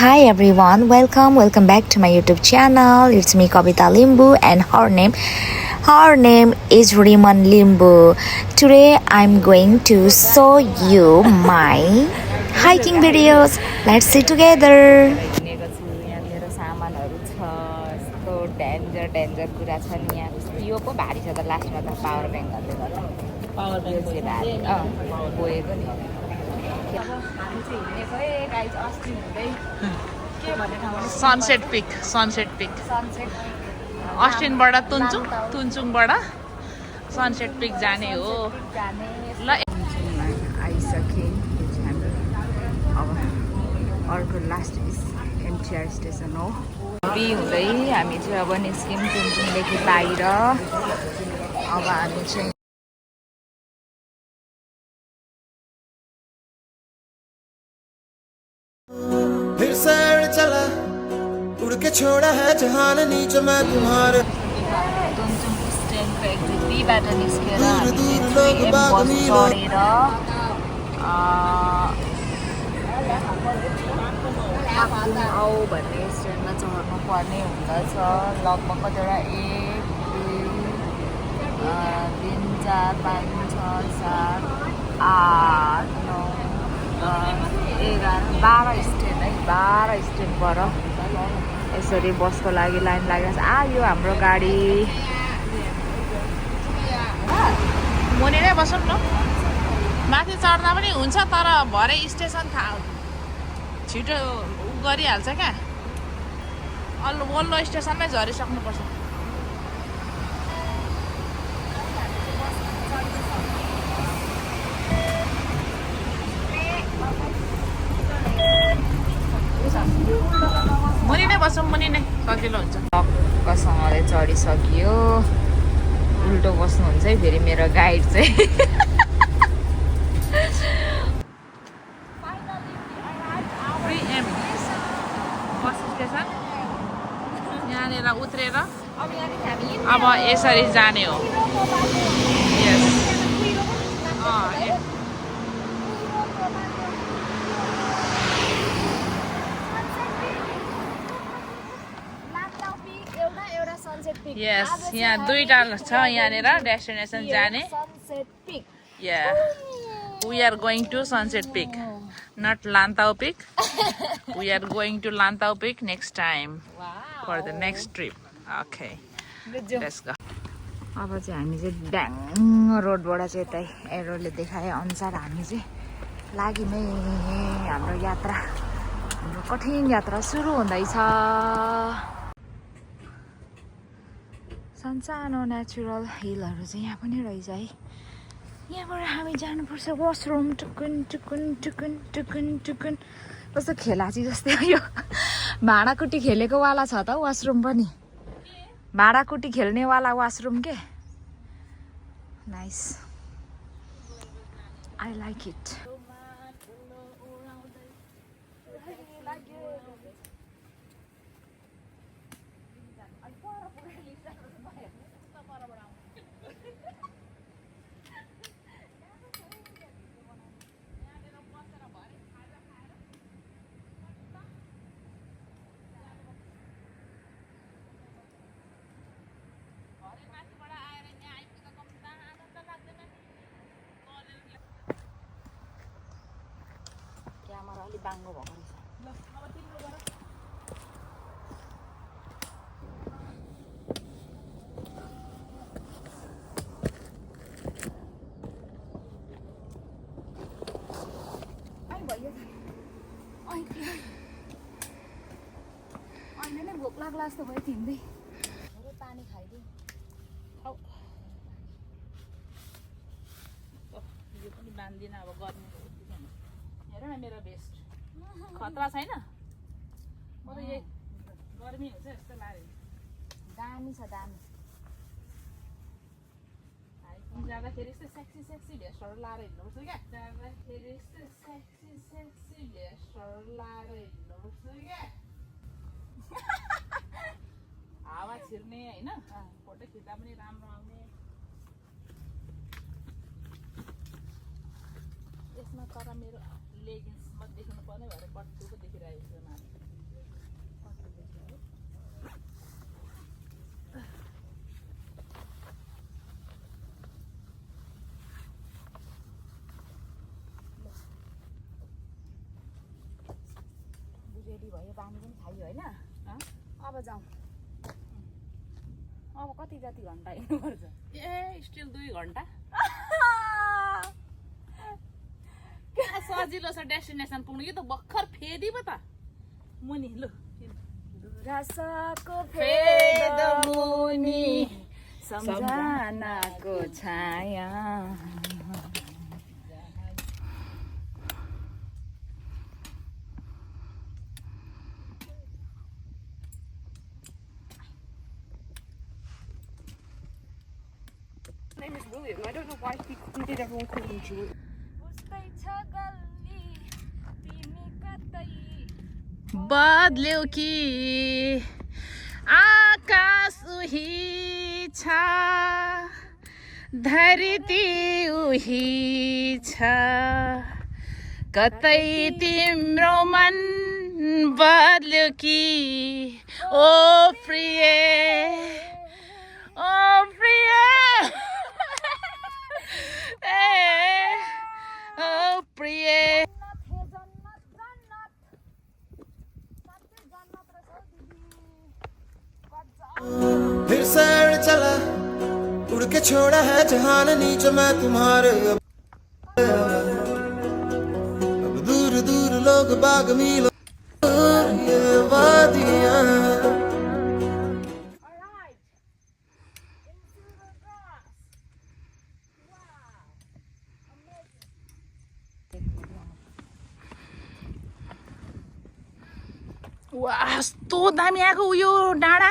Hi everyone, welcome back to my YouTube channel. It's me Kavita Limbu and her name is Riman Limbu. Today I'm going to show you my hiking videos. Let's see together. Danger कुरा छ नि यहाँ यो पो भारी छ त लास्टमा त पावर ब्याङ्कहरूले गर्दा गएको नि हामी चाहिँ हिँडेको गाइज अस्ति हुँदै के भन्ने ठाउँमा सनसेट पिक अस्टिनबाट तुन्चुङबाट सनसेट पिक जाने हो ल आइसक्यौँ अब अर्को लास्ट एमटिआर स्टेसन हो हुँदै हामी चाहिँ अब निस्क्यौँ तुन्चुङदेखि बाहिर अब हामी चाहिँ फिर सैर चला उड़ के छोड़ा है जहान नीचे मैं तुम्हारे तुन्चुङ स्ट्यान्डको एक्जिटबाट निस्केर हामी चाहिँ बस चढेर आऊ भन्ने स्ट्यान्डमा चढ्नु पर्ने हुँदछ लगभग कतिवटा 1 2 3 4 5 6 7 8 9 11 12 स्ट्यान्ड है 12 स्ट्यान्डबाट यसरी बसको लागि लाइन लागेको छ यो हाम्रो गाडी मुनि नै बसौँ न माथि चढ्दा पनि हुन्छ तर भरे स्टेसन थाहा छिटो गरिहाल्छ क्या वल्लो स्टेसनमै झरिसक्नुपर्छ मुनि नै बसौँ मुनि नै सजिलो हुन्छ टक्कसँगले चढिसकियो उल्टो बस्नुहुन्छ है फेरि मेरो गाइड चाहिँ बस स्टेसन यहाँनिर उत्रेर अब यसरी जाने हो यस यहाँ दुईटा छ यहाँनिर डेस्टिनेसन जाने we are going to Sunset Peak, not Lantau Peak. We are going to Lantau Peak next time for the next trip. Okay, let's go. अब चाहिँ हामी चाहिँ ड्याङ रोडबाट चाहिँ यतै एरोले देखाए अनुसार हामी चाहिँ लाग्यौँ है हाम्रो यात्रा हाम्रो कठिन यात्रा सुरु हुँदैछ सानो नेचुरल हिलहरू चाहिँ यहाँ पनि रहेछ है यहाँबाट हामी जानुपर्छ वासरुम टुकुन टुकुन टुकुन टुकुन टुकुन कस्तो खेलाची जस्तै हो यो भाँडाकुटी खेलेको वाला छ त वासरुम पनि भाँडाकुटी खेल्नेवाला वासरुम के nice I like it camera अलि बाङ्गो भएको रहेछ अहिले नै भोक लाग्ला जस्तो भयो तिमीले पानी खाइदिउँ यो पनि बाँधिदिनँ अब गर्मी हेर न मेरो बेस्ट खतरा छैन म त यही गर्मी हुन्छ यस्तो लाग्यो दामी छ दामी जाँदाखेरि यस्तो सेक्सी भेस्टहरू लाएर हिँड्नुपर्छ क्या जाँदाखेरि यस्तो सेक्सी भेस्टहरू लाएर हिँड्नुपर्छ क्या हावा छिर्ने होइन फोटो खिच्दा पनि राम्रो आउने यसमा तर मेरो लेगिन्स म देख्नु पर्ने भएर कट्टुको देखिरहेको छु पानी पनि खायो होइन अब जाउँ अब कति जति घन्टा हिँड्नुपर्छ ए स्टिल 2 घन्टा सजिलो छ डेस्टिनेसन पुग्नु यो त भर्खर फेदी पो त मुनि लु रसको फेद मुनि सम्झनाको छाया name is William. I don't know why he did everyone call him Julian. बदल्यो कि आकाश उही छ धरती उही छ कतै तिम्रो मन बदल्यो कि ओ प्रिय ओ प्रिय ओ प्रिय फिर सैर चला उड़ के छोड़ा है जहान नीचे मैं तुम्हारे अब दूर दूर लोग बाग मीलों ये वादियां वाह कस्तो दामी आएको उयो डाँडा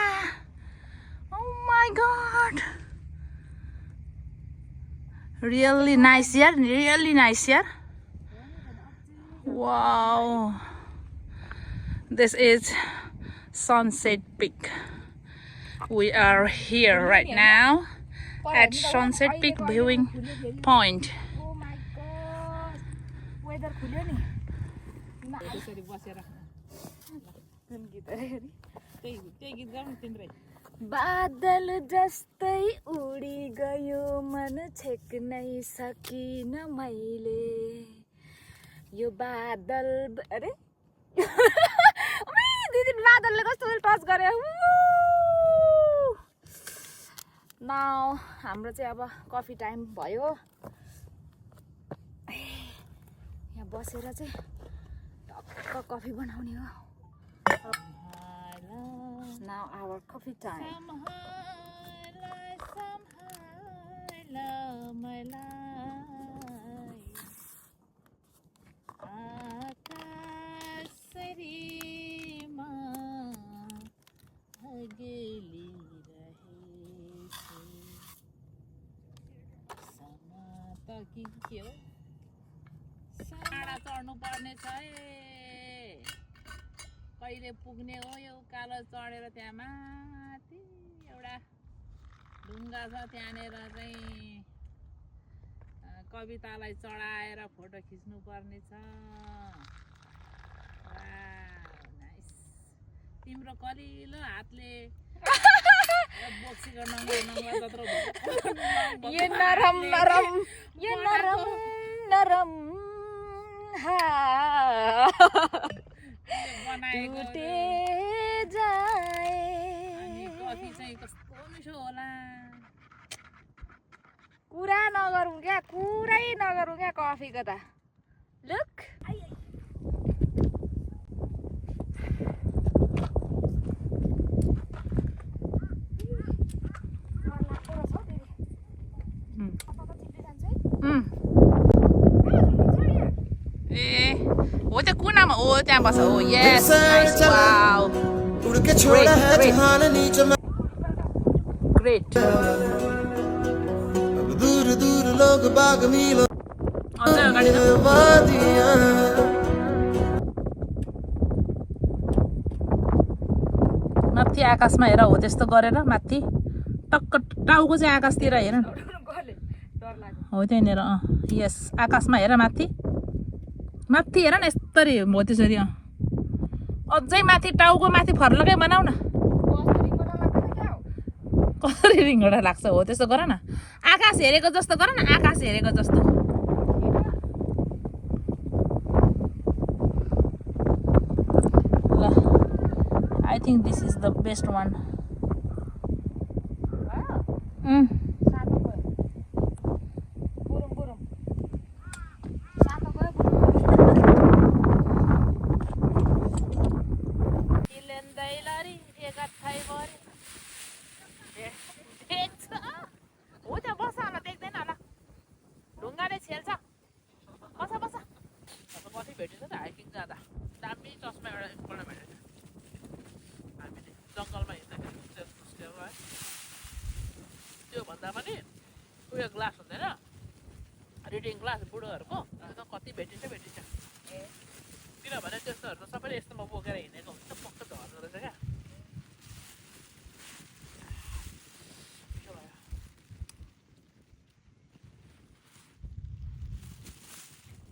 Oh my god really nice here really nice here wow this is Sunset Peak we are here right now at Sunset Peak viewing point Oh my god weather खुल्यो नि त्यसरी बसेर त्यही गीत गाउँ तिम्रै बादल जस्तै उडी गयो मन छेक्नै सकिन मैले यो बादल अरे दिदी बादलले कस्तो टच गरे नाउ हाम्रो चाहिँ अब कफी टाइम भयो यहाँ बसेर चाहिँ टक्क कफी बनाउने हो Now our coffee time. चढ्नु पर्ने छ कहिले पुग्ने हो यो उकालो चढेर त्यहाँ माथि एउटा ढुङ्गा छ त्यहाँनिर चाहिँ कवितालाई चढाएर फोटो खिच्नु पर्ने छ नाइस तिम्रो कलिलो हातले बोक्सीको नङ्गा जत्रो ये नरम नरम ये नरम नरम टुटे जाए कफी चाहिँ कस्तो मिठो होला कुरा नगरौँ क्या कुरै नगरौँ क्या कफीको त लुक ए हो त्यो कुनामा हो त्यहाँ बस हो यस नाइस वाउ उड़ के छोड़ा है जहान नीचे मैं ग्रेट अब दूर दूर लोग बाग मीलों अझ अगाडि ये वादियां माथि आकाशमा हेर हो त्यस्तो गरेर माथि टक्क टाउको चाहिँ आकाशतिर हेर न हो त्यहाँनिर यस आकाशमा हेर माथि माथि हेर न यस्तरी हो त्यसरी अझै माथि टाउको माथि फर्लकै बनाऊ न कसरी रिङ्गटा लाग्छ हो त्यस्तो गर न आकाश हेरेको जस्तो गर न आकाश हेरेको जस्तो ल I think this is the best one. जङ्गलमा हिँड्दाखेरि त्यो भन्दा पनि उयो ग्लास हुँदैन रिडिङ ग्लास बुढोहरूको कति भेटिन्छ किनभने त्यस्तोहरू त सबैले यस्तोमा बोकेर हिँडेको हुन्छ पक्क झर्दो रहेछ क्या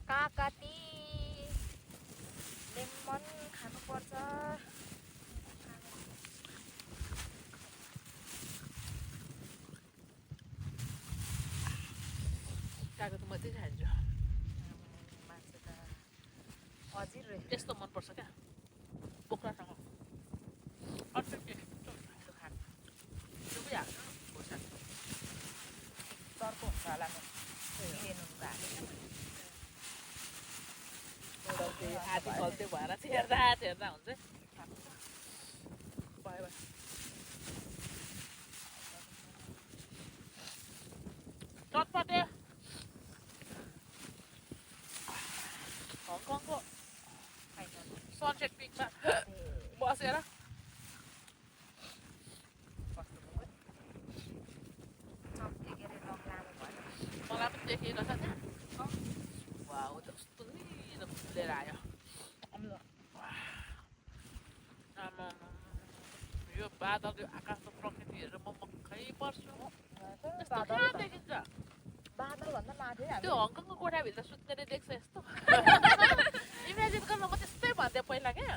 काकाती लेमन खानुपर्छ काको त मात्रै खान्छु मान्छे त अझै यस्तो मनपर्छ क्या बोक्रासँग अर्को के खानु त्यो पनि हाल्छ खोर्सानी चर्को हुन्छ होला लिनुको आधी गल्ती भएर हेर्दा हुन्छ भयो चटपटे हङकङको सनसेट पिकमा बसेर मलाई पनि देखिएको छ त्यहाँ वाउ जस्तो लिएर फुलेर आयो यो बादल यो आकाशको प्रकृति हेरेर म मक्खै पर्छु यस्तो कहाँ देखिन्छ बादल भन्दा माथि त्यो हङकङको कोठाभित्र सुत्ने देख्छ यस्तो इमेजिन गर्नु म त्यस्तै भन्थेँ पहिला क्या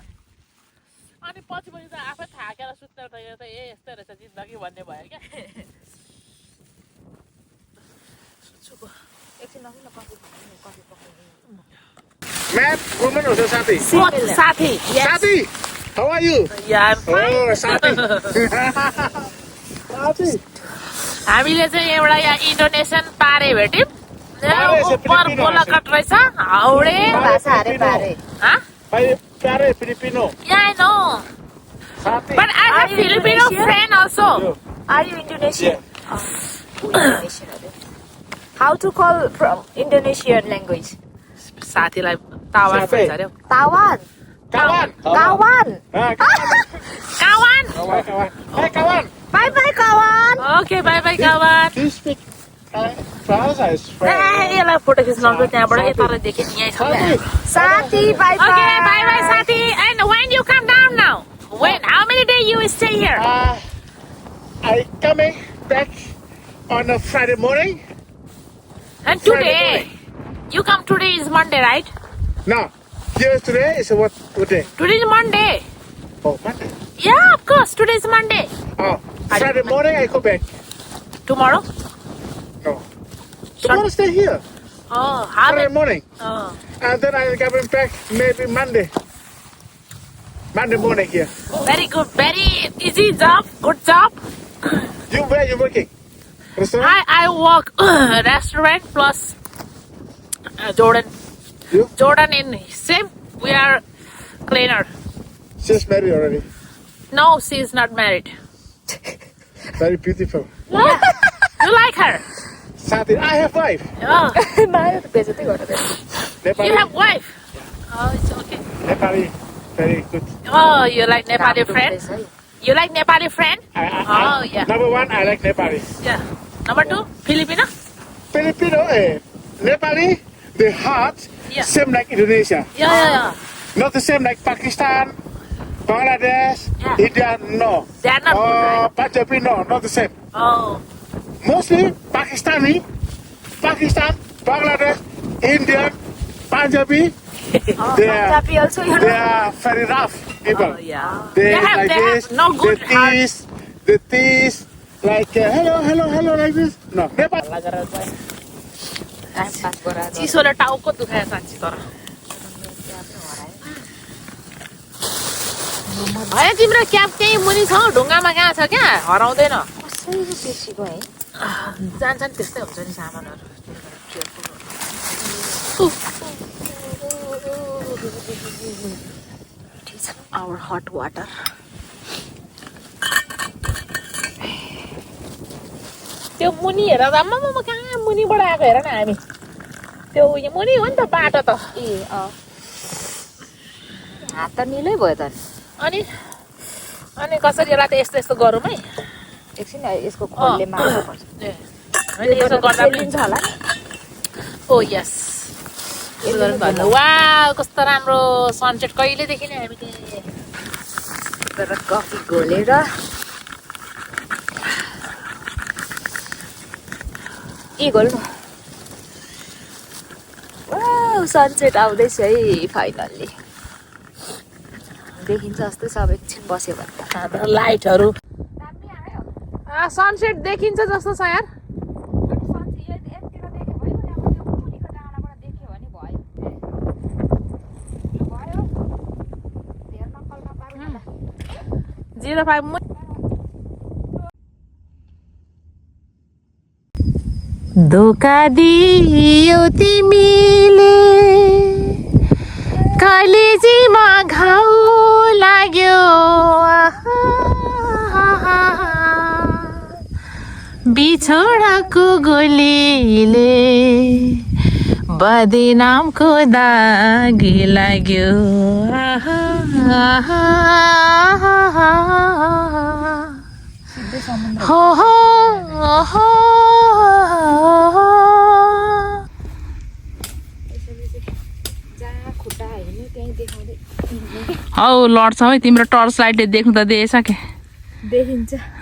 अनि पछि त आफै थाकेर सुत्ने त यो त यस्तै रहेछ जिन्दगी भन्ने भयो क्या एकछिन नसुन कफी पकाउनु Matt, woman or Sati? साथी Sati, how are you? यार Oh, Sati. Sati. हामीले चाहिँ एउटा यहाँ इन्डोनेसियन पारे भेट्यौँ पारे चाहिँ उपर फिलिपिनो गोलाकट रहेछ हाउडे भाषा अरे पारे Pare Filipino. Yeah, I know. Sati. But I have Filipino friend also. Are you Indonesian? Yeah. Indonesian. How to call from Indonesian language? साथीलाई तावान साथी। भन्छ अरे Kawan. Kawan. Kawan. Ah, kawan. कावान Kawan. Hey, kawan. Bye bye kawan. Okay bye bye कावान Do you speak Bahasa is French? यसलाई photo खिच्न आउँछ त्यहाँबाट यता देखि यहीँ छ Sati. Sati bye bye. Okay, bye bye साथी. And when you come down now? When? How many days you stay here? I coming back on a Friday morning. And today? You come today is Monday, right? No, here today is what day? Today is Monday. Oh, Monday. Yeah, of course. Today is Monday. Oh, Friday morning I go back. Tomorrow? No. Tomorrow stay here. Oh, how Friday many? morning. Oh. And then I coming back maybe Monday. Monday morning here. Very good. Very easy job. Good job. You where you working? Restaurant? I work restaurant plus Jordan. You? Jordan in same. We are cleaner. She's married already. No, she is not married. Very beautiful. Yeah. You like her? Sati, I have wife. Oh. Mayo त बेइज्जती गर्नु पर्छ. Nepali. You have wife? Oh, it's okay. Nepali. Very good. Oh, you like Nepali friend? You like Nepali friend? Oh, yeah. Number one, I like Nepali. Yeah. Number two, Filipino? Filipino, Nepali, the heart, Yeah. same like Indonesia. Yeah. Not the same like Pakistan, Bangladesh, Yeah. India, no. They are not good, right? Punjabi, no, not the same. Oh. Mostly Pakistan, Bangladesh, India, Punjabi, they are, Punjabi also you they know. are very rough people. Oh, yeah. They have, like they this, have no good they tease, like hello, like this. No, Nepal. Time pass गराएर चिसोले टाउको दुखायो साँच्ची तर होइन तिम्रो cab त्यही मुनि छ ढुङ्गामा कहाँ छ क्या हराउँदैन कसरी बिर्सिगयो है जान्छ नि त्यस्तै हुन्छ नि सामानहरू It is our hot water. त्यो मुनि हेर त आम्मा म कहाँ मुनिबाट आएको हेर न हामी त्यो उयो मुनि हो नि त बाटो त ए हात त निलै भयो त अनि अनि कसरी रात यस्तो यस्तो गरौँ है एकछिन यसको खोलले मार्नु पर्छ ए होइन यसो गर्दा पनि हुन्छ होला नि ओ यस वा कस्तो राम्रो सनसेट कहिलेदेखि नै हामीले तर कफी घोलेर घोल्नु सनसेट आउँदैछ है फाइनल्ली देखिन्छ जस्तै सब एकछिन बस्यो भने त लाइटहरू सनसेट देखिन्छ जस्तो छ यार Zero 5 धोका दियो तिमीले कलेजीमा घाउ लाग्यो बिछोडाको गोलीले बदनामको दागी लाग्यो हो हौ लड्छ है तिम्रो टर्च लाइटले देख्नु त दिएछ के देखिन्छ